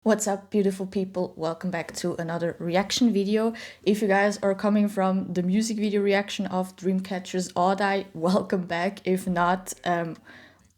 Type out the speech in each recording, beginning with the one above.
What's up, beautiful people? Welcome back to another reaction video. If you guys are coming from the music video reaction of Dreamcatcher's AOTY, welcome back. If not,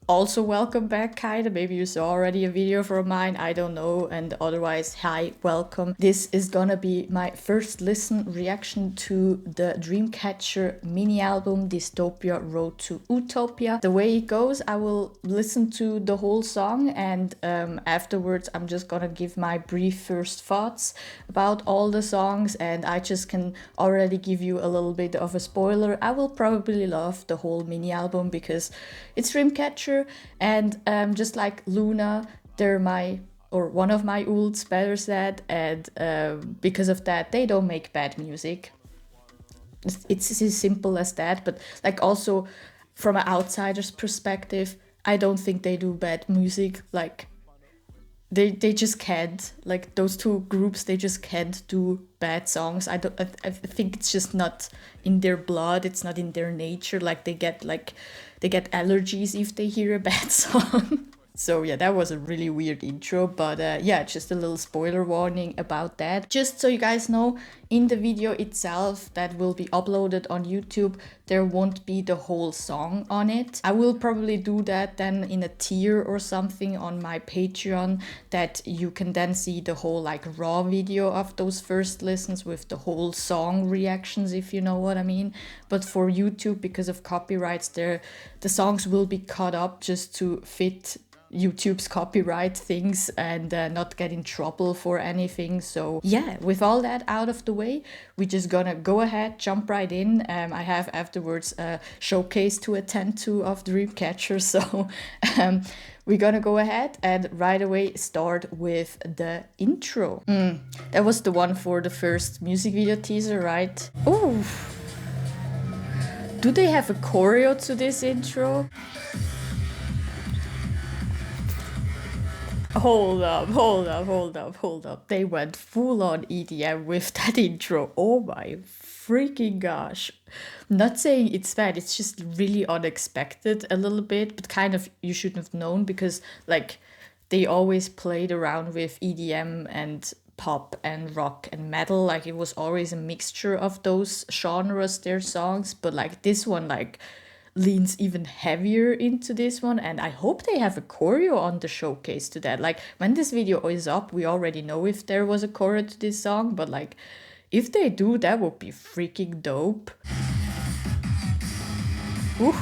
also welcome back, kinda. Maybe you saw already a video from mine, I don't know, and otherwise, hi, welcome. This is gonna be my first listen reaction to the Dreamcatcher mini album Dystopia Road to Utopia. The way it goes, I will listen to the whole song, and afterwards I'm just gonna give my brief first thoughts about all the songs, and I just can already give you a little bit of a spoiler. I will probably love the whole mini album because it's Dreamcatcher. And just like Luna, they're one of my ults, better said, and because of that, they don't make bad music. It's as simple as that. But like also from an outsider's perspective, I don't think they do bad music. Like they just can't. Like those two groups, they just can't do bad songs. I think it's just not in their blood. It's not in their nature. Like they get allergies if they hear a bad song. So yeah, that was a really weird intro, but yeah, just a little spoiler warning about that. Just so you guys know, in the video itself that will be uploaded on YouTube, there won't be the whole song on it. I will probably do that then in a tier or something on my Patreon, that you can then see the whole like raw video of those first listens with the whole song reactions, if you know what I mean. But for YouTube, because of copyrights, the songs will be cut up just to fit YouTube's copyright things and not get in trouble for anything. So yeah, with all that out of the way, we're just gonna go ahead, jump right in. I have afterwards a showcase to attend to of Dreamcatcher, so we're gonna go ahead and right away start with the intro. That was the one for the first music video teaser, right? Oh, do they have a choreo to this intro? Hold up. They went full on EDM with that intro. Oh my freaking gosh. I'm not saying it's bad, it's just really unexpected a little bit, but kind of you shouldn't have known because like they always played around with EDM and pop and rock and metal. Like it was always a mixture of those genres, their songs, but like this one like leans even heavier into this one, and I hope they have a choreo on the showcase to that. Like when this video is up, we already know if there was a choreo to this song, but like if they do, that would be freaking dope. Ooh,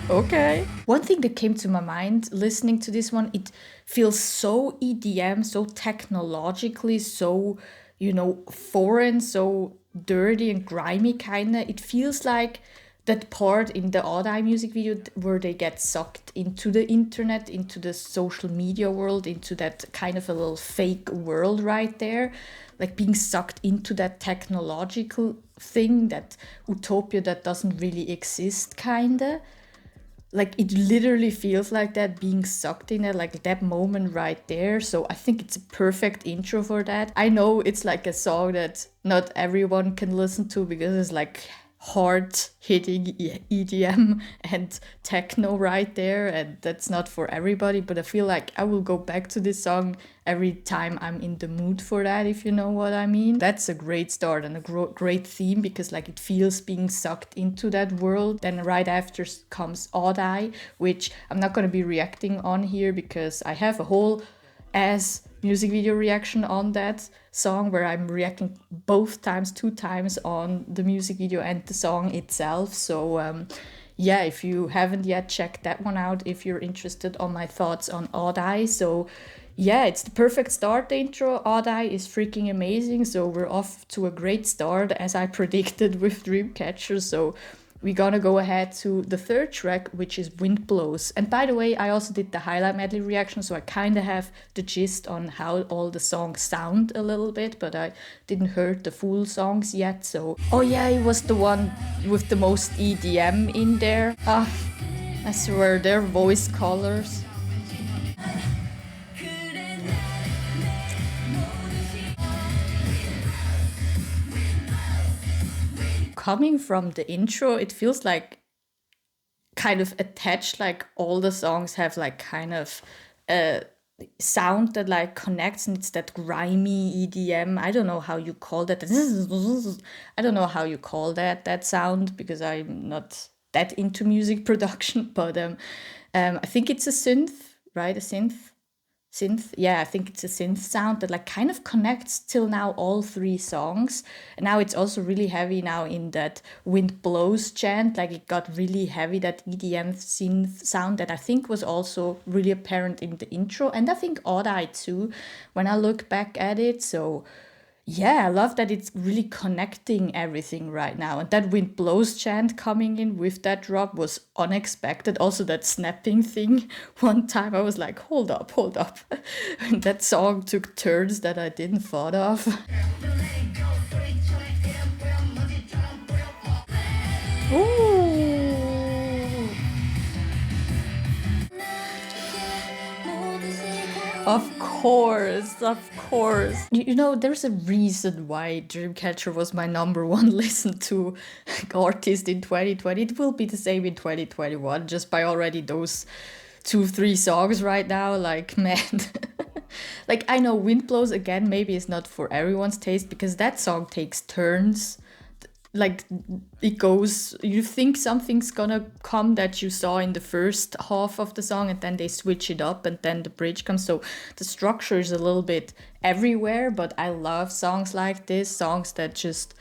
okay. One thing that came to my mind listening to this one, it feels so EDM, so technologically, so, you know, foreign, so dirty and grimy kinda. It feels like that part in the AOTY music video where they get sucked into the internet, into the social media world, into that kind of a little fake world right there, like being sucked into that technological thing, that utopia that doesn't really exist kinda. Like it literally feels like that, being sucked in it, like that moment right there. So I think it's a perfect intro for that. I know it's like a song that not everyone can listen to because it's like hard-hitting EDM and techno right there, and that's not for everybody, but I feel like I will go back to this song every time I'm in the mood for that, if you know what I mean. That's a great start and a great theme because like it feels being sucked into that world. Then right after comes AOTY, which I'm not going to be reacting on here because I have a whole ass music video reaction on that song where I'm reacting both times, 2 times on the music video and the song itself. So yeah, if you haven't yet, check that one out if you're interested on my thoughts on AOTY. So yeah, it's the perfect start, the intro. AOTY is freaking amazing, so we're off to a great start as I predicted with Dreamcatcher. So we're gonna go ahead to the third track, which is Wind Blows. And by the way, I also did the highlight medley reaction, so I kind of have the gist on how all the songs sound a little bit, but I didn't hear the full songs yet. So, oh yeah, it was the one with the most EDM in there. Ah, I swear, their voice colors. Coming from the intro, it feels like kind of attached, like all the songs have like kind of sound that like connects, and it's that grimy EDM. I don't know how you call that. I don't know how you call that sound, because I'm not that into music production, but I think it's a synth, right? A synth. Yeah, I think it's a synth sound that like kind of connects till now all three songs. And now it's also really heavy now in that Wind Blows chant. Like it got really heavy, that EDM synth sound that I think was also really apparent in the intro, and I think AOTY too when I look back at it. So yeah, I love that it's really connecting everything right now. And that Wind Blows chant coming in with that drop was unexpected. Also, that snapping thing. One time I was like, hold up, hold up. And that song took turns that I didn't thought of. Ooh. Of course, of course. You know, there's a reason why Dreamcatcher was my #1 listened to artist in 2020. It will be the same in 2021, just by already those 2-3 songs right now. Like, man. Like, I know Wind Blows, again, maybe it's not for everyone's taste, because that song takes turns. Like it goes, you think something's gonna come that you saw in the first half of the song, and then they switch it up, and then the bridge comes. So the structure is a little bit everywhere, but I love songs like this, songs that just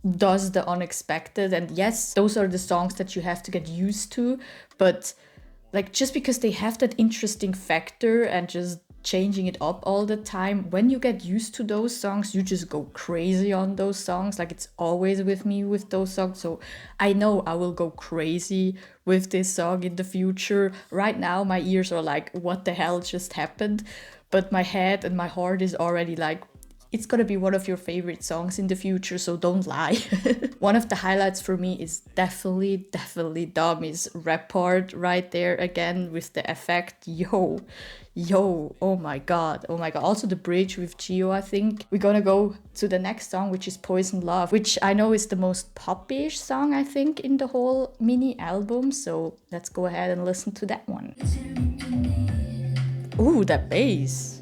does the unexpected. And yes, those are the songs that you have to get used to, but like just because they have that interesting factor and just changing it up all the time, when you get used to those songs, you just go crazy on those songs. Like it's always with me with those songs. So I know I will go crazy with this song in the future. Right now my ears are like, what the hell just happened? But my head and my heart is already like, it's gonna be one of your favorite songs in the future, so don't lie. One of the highlights for me is definitely Dami's rap part right there again with the effect. Yo, oh my god. Also the bridge with Gio, I think. We're gonna go to the next song, which is Poison Love, which I know is the most poppy-ish song, I think, in the whole mini album. So let's go ahead and listen to that one. Ooh, that bass.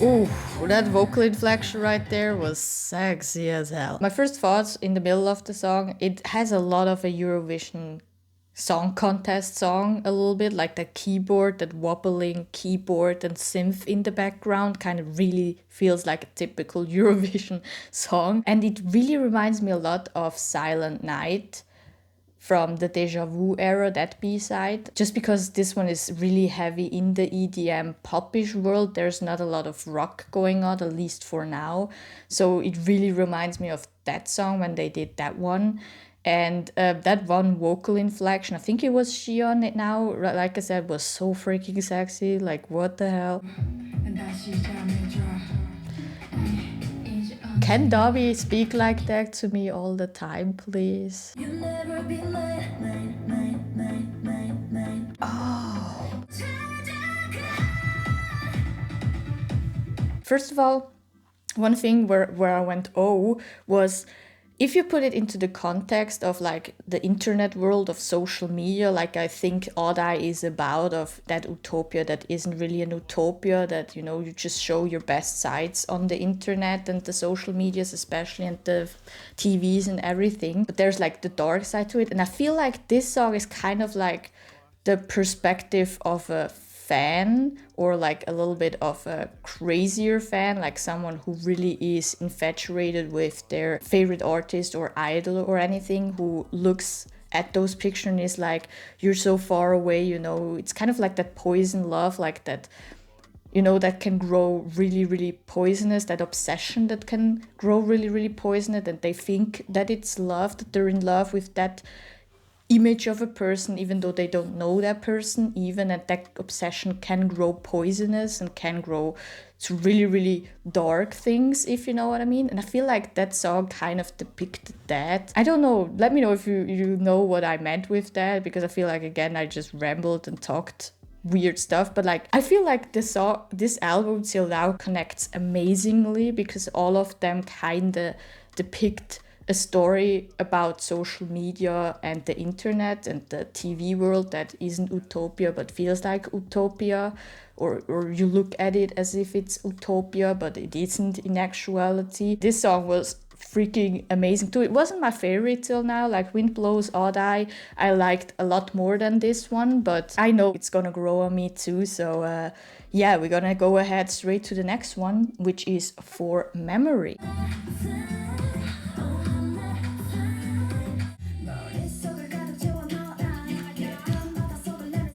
Ooh, that vocal inflection right there was sexy as hell. My first thoughts in the middle of the song, it has a lot of a Eurovision song contest song, a little bit like that keyboard, that wobbling keyboard and synth in the background kind of really feels like a typical Eurovision song. And it really reminds me a lot of Silent Night from the Deja Vu era, that B-side. Just because this one is really heavy in the EDM popish world, there's not a lot of rock going on, at least for now. So it really reminds me of that song when they did that one. And that one vocal inflection, I think it was she on it now, like I said, was so freaking sexy. Like, what the hell? Can Dobby speak like that to me all the time, please? Oh. First of all, one thing where I went oh was, if you put it into the context of like the internet world of social media, like I think AOTY is about, of that utopia that isn't really an utopia, that, you know, you just show your best sides on the internet and the social medias especially, and the TVs and everything. But there's like the dark side to it. And I feel like this song is kind of like the perspective of a fan, or like a little bit of a crazier fan, like someone who really is infatuated with their favorite artist or idol or anything, who looks at those pictures and is like, you're so far away, you know. It's kind of like that poison love, like that, you know, that can grow really, really poisonous, that obsession that can grow really, really poisonous, and they think that it's love, that they're in love with that image of a person, even though they don't know that person even, and that obsession can grow poisonous and can grow to really, really dark things, if you know what I mean. And I feel like that song kind of depicted that. I don't know, let me know if you know what I meant with that, because I feel like, again, I just rambled and talked weird stuff, but like I feel like this album till now connects amazingly, because all of them kind of depict a story about social media and the internet and the TV world that isn't utopia but feels like utopia, or you look at it as if it's utopia but it isn't in actuality. This song was freaking amazing too. It wasn't my favorite till now, like Wind Blows AOTY I liked a lot more than this one, but I know it's gonna grow on me too, so yeah, we're gonna go ahead straight to the next one, which is For Memory.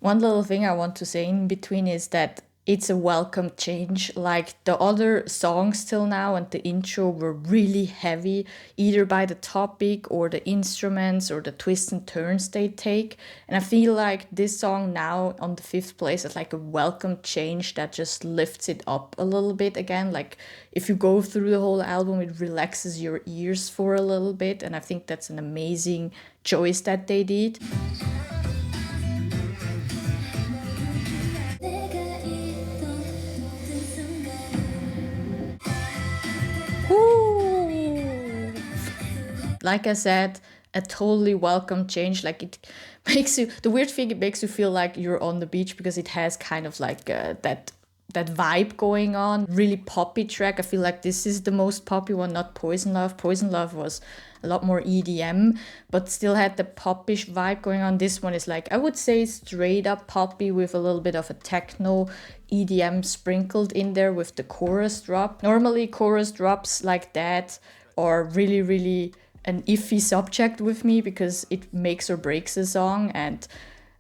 One little thing I want to say in between is that it's a welcome change. Like the other songs till now and the intro were really heavy, either by the topic or the instruments or the twists and turns they take. And I feel like this song now on the 5th place is like a welcome change that just lifts it up a little bit again. Like if you go through the whole album, it relaxes your ears for a little bit. And I think that's an amazing choice that they did. Like I said, a totally welcome change. Like it makes you, the weird thing, it makes you feel like you're on the beach because it has kind of like that vibe going on. Really poppy track. I feel like this is the most poppy one, not Poison Love. Poison Love was a lot more EDM, but still had the poppish vibe going on. This one is like, I would say straight up poppy with a little bit of a techno EDM sprinkled in there with the chorus drop. Normally chorus drops like that are really, really an iffy subject with me because it makes or breaks a song, and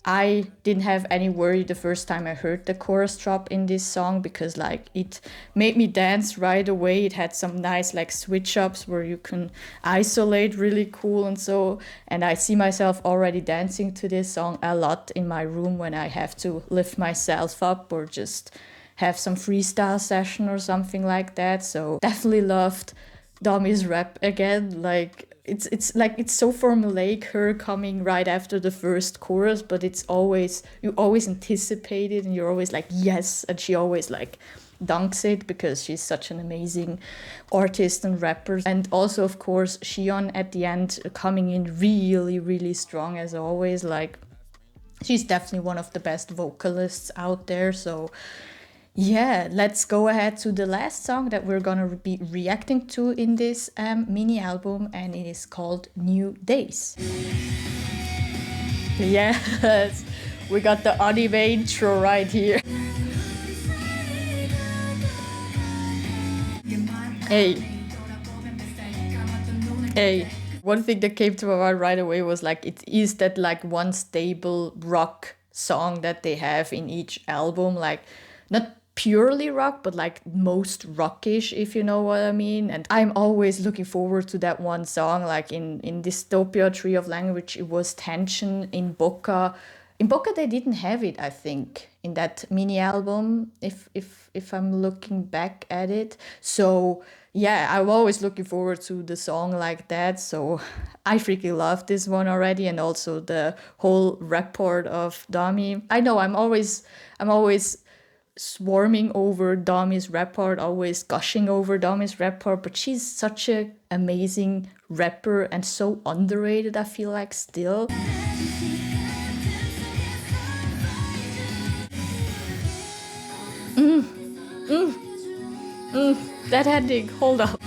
I didn't have any worry the first time I heard the chorus drop in this song because like it made me dance right away. It had some nice like switch ups where you can isolate really cool and I see myself already dancing to this song a lot in my room when I have to lift myself up or just have some freestyle session or something like that. So definitely loved Domi's rap again. Like it's like it's so formulaic, her coming right after the first chorus, but it's always, you always anticipate it and you're always like yes, and she always like dunks it because she's such an amazing artist and rapper. And also of course Xion at the end coming in really, really strong as always. Like she's definitely one of the best vocalists out there. So yeah, let's go ahead to the last song that we're gonna be reacting to in this mini album, and it is called New Days. Yes, we got the anime intro right here. Hey. One thing that came to my mind right away was like, it is that like one stable rock song that they have in each album, like not purely rock, but like most rockish, if you know what I mean. And I'm always looking forward to that one song. Like in Dystopia, Tree of Language, it was Tension. In Boca they didn't have it, I think, in that mini album, if I'm looking back at it. So yeah, I'm always looking forward to the song like that. So I freaking love this one already, and also the whole rap part of Dami. I know I'm always swarming over Dami's rap part, always gushing over Dami's rap part, but she's such an amazing rapper and so underrated, I feel like, still. That ending, hold up.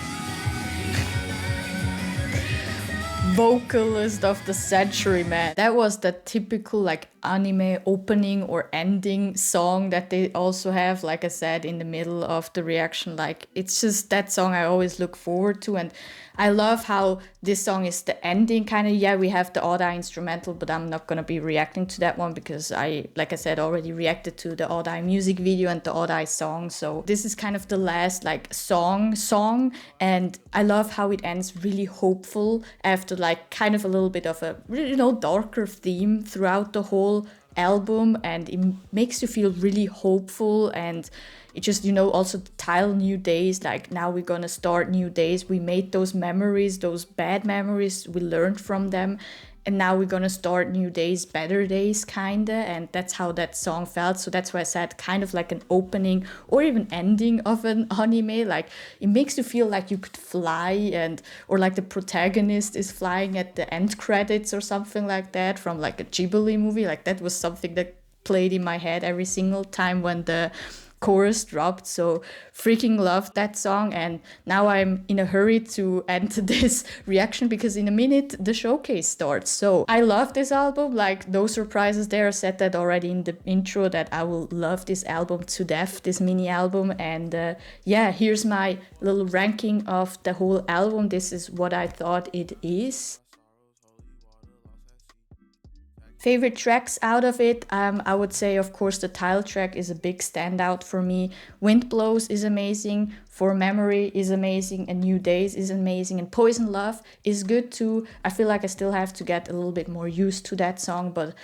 Vocalist of the century, man. That was the typical like anime opening or ending song that they also have, like I said, in the middle of the reaction. Like it's just that song I always look forward to, and I love how this song is the ending kind of. Yeah, we have the AOTY instrumental, but I'm not gonna be reacting to that one because I, like I said, already reacted to the AOTY music video and the AOTY song. So this is kind of the last like song, and I love how it ends really hopeful after like kind of a little bit of a, you know, darker theme throughout the whole album, and it makes you feel really hopeful. And it just, you know, also the title New Days, like now we're gonna start new days. We made those memories, those bad memories, we learned from them, and now we're gonna start new days, better days, kinda. And that's how that song felt. So that's why I said kind of like an opening or even ending of an anime. Like it makes you feel like you could fly, and or like the protagonist is flying at the end credits or something like that from like a Ghibli movie. Like that was something that played in my head every single time when the chorus dropped. So freaking loved that song, and now I'm in a hurry to end this reaction because in a minute the showcase starts. So I love this album, like no surprises there. I said that already in the intro that I will love this album to death, this mini album. And yeah, here's my little ranking of the whole album. This is what I thought it is. Favorite tracks out of it, I would say, of course, the title track is a big standout for me. Wind Blows is amazing, For Memory is amazing, and New Days is amazing, and Poison Love is good too. I feel like I still have to get a little bit more used to that song, but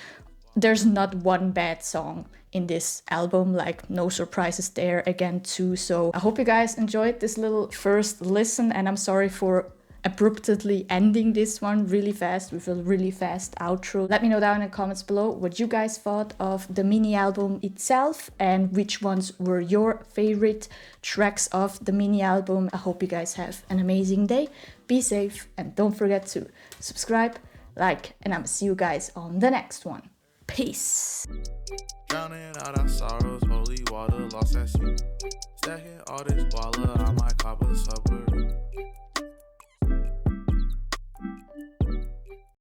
there's not one bad song in this album, like no surprises there again too. So I hope you guys enjoyed this little first listen, and I'm sorry for abruptly ending this one really fast with a really fast outro. Let me know down in the comments below what you guys thought of the mini album itself and which ones were your favorite tracks of the mini album. I hope you guys have an amazing day. Be safe and don't forget to subscribe, like, and I'm gonna see you guys on the next one. Peace. Drowning out our sorrows, holy water lost at sea. Stacking all this baller, I might cop a subway.